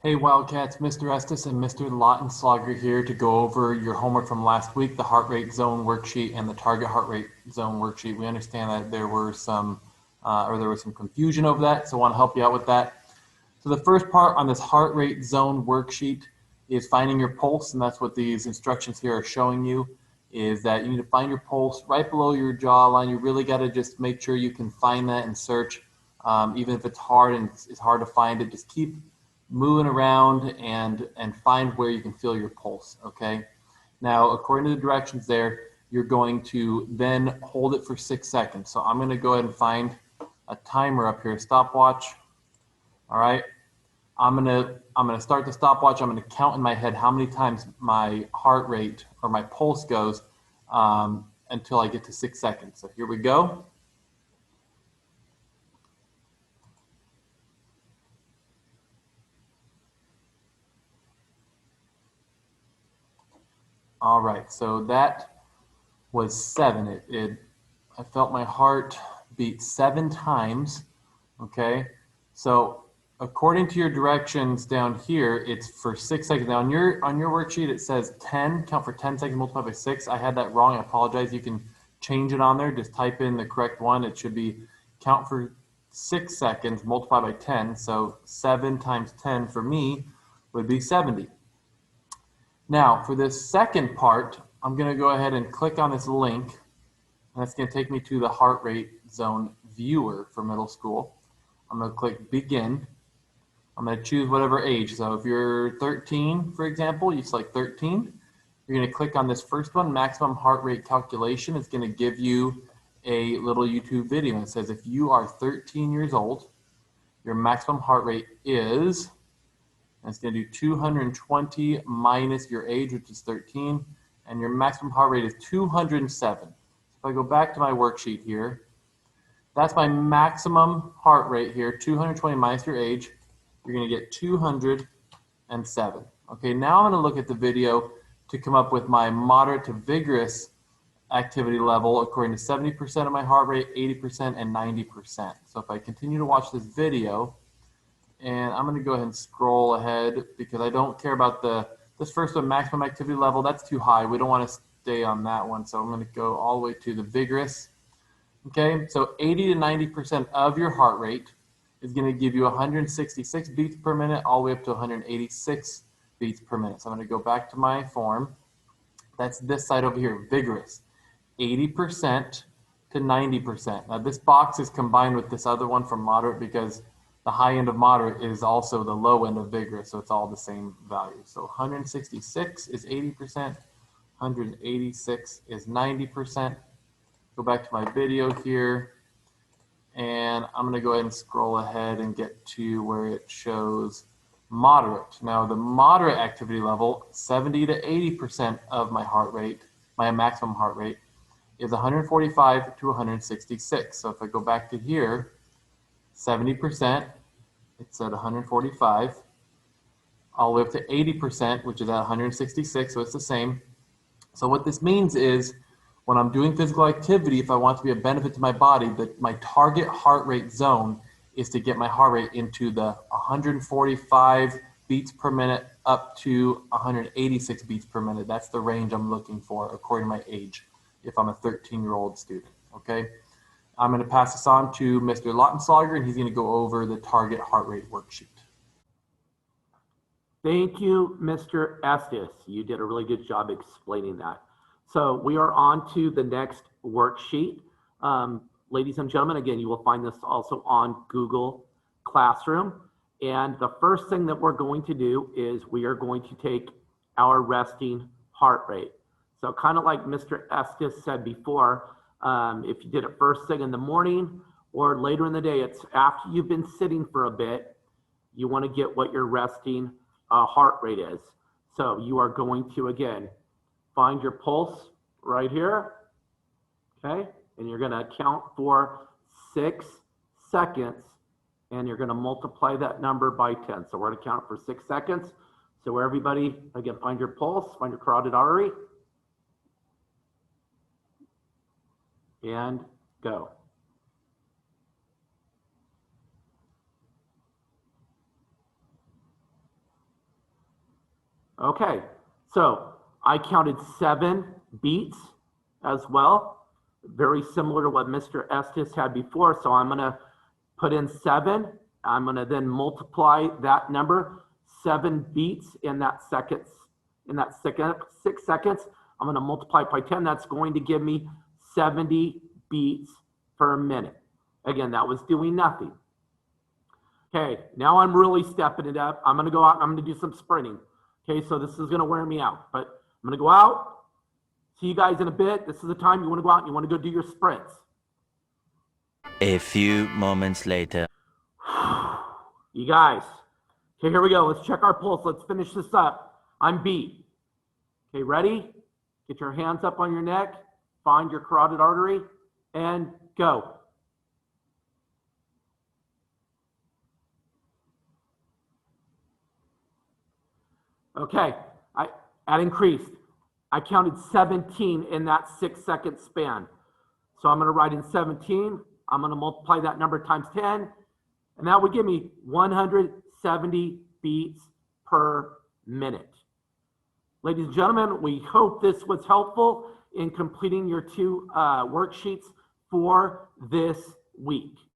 Hey Wildcats, Mr. Estes and Mr. Lautenschlager here to go over your homework from last week, the heart rate zone worksheet and the target heart rate zone worksheet. We understand that there was some confusion over that, so I want to help you out with that. So the first part on this heart rate zone worksheet is finding your pulse, and that's what these instructions here are showing you, is that you need to find your pulse right below your jawline. You really got to just make sure you can find that and search. Even if it's hard and it's hard to find it, just keep moving around and find where you can feel your pulse, okay? Now, according to the directions there, you're going to then hold it for 6 seconds. So I'm going to go ahead and find a timer up here, a stopwatch. All right. I'm gonna start the stopwatch. I'm gonna count in my head how many times my heart rate or my pulse goes until I get to 6 seconds. So here we go. All right, so that was 7. I felt my heart beat 7 times. Okay, so according to your directions down here, it's for 6 seconds. Now on your worksheet it says 10. Count for 10 seconds multiplied by 6. I had that wrong. I apologize. You can change it on there. Just type in the correct one. It should be count for 6 seconds multiplied by 10. So 7 times 10 for me would be 70. Now, for this second part, I'm going to go ahead and click on this link, and that's going to take me to the heart rate zone viewer for middle school. I'm going to click begin. I'm going to choose whatever age. So if you're 13, for example, you select 13. You're going to click on this first one, maximum heart rate calculation. It's going to give you a little YouTube video. It says if you are 13 years old, your maximum heart rate is, and it's going to do 220 minus your age, which is 13, and your maximum heart rate is 207. So if I go back to my worksheet here, that's my maximum heart rate here, 220 minus your age. You're going to get 207. Okay, now I'm going to look at the video to come up with my moderate to vigorous activity level according to 70% of my heart rate, 80%, and 90%. So if I continue to watch this video, and I'm going to go ahead and scroll ahead because I don't care about this first one, maximum activity level. That's too high. We don't want to stay on that one. So I'm going to go all the way to the vigorous. Okay, so 80 to 90% of your heart rate is going to give you 166 beats per minute all the way up to 186 beats per minute. So I'm going to go back to my form. That's this side over here, vigorous, 80% to 90%. Now this box is combined with this other one from moderate because the high end of moderate is also the low end of vigorous, so it's all the same value. So 166 is 80%, 186 is 90%. Go back to my video here, and I'm going to go ahead and scroll ahead and get to where it shows moderate. Now the moderate activity level, 70 to 80% of my heart rate, my maximum heart rate, is 145 to 166. So if I go back to here, 70%, it's at 145, all the way up to 80%, which is at 166, so it's the same. So what this means is when I'm doing physical activity, if I want to be a benefit to my body, that my target heart rate zone is to get my heart rate into the 145 beats per minute up to 186 beats per minute. That's the range I'm looking for according to my age if I'm a 13-year-old student, okay? I'm going to pass this on to Mr. Lautenschlager, and he's going to go over the target heart rate worksheet. Thank you, Mr. Estes. You did a really good job explaining that. So we are on to the next worksheet. Ladies and gentlemen, again, you will find this also on Google Classroom. And the first thing that we're going to do is we are going to take our resting heart rate. So kind of like Mr. Estes said before, if you did it first thing in the morning or later in the day, it's after you've been sitting for a bit, you want to get what your resting heart rate is. So you are going to, again, find your pulse right here, okay? And you're going to count for 6 seconds, and you're going to multiply that number by 10. So we're going to count for 6 seconds. So everybody, again, find your pulse, find your carotid artery, and go. Okay, so I counted 7 beats as well, very similar to what Mr. Estes had before. So I'm going to put in 7. I'm going to then multiply that number, 7 beats in that 6 seconds. I'm going to multiply it by 10. That's going to give me 70 beats per minute. Again, that was doing nothing. Okay, now I'm really stepping it up. I'm going to go out and I'm going to do some sprinting. Okay, so this is going to wear me out, but I'm going to go out. See you guys in a bit. This is the time you want to go out and you want to go do your sprints. A few moments later. You guys, okay, here we go. Let's check our pulse. Let's finish this up. I'm beat. Okay, ready? Get your hands up on your neck. Find your carotid artery and go. Okay, that increased. I counted 17 in that 6-second span. So I'm going to write in 17. I'm going to multiply that number times 10. And that would give me 170 beats per minute. Ladies and gentlemen, we hope this was helpful in completing your 2 worksheets for this week.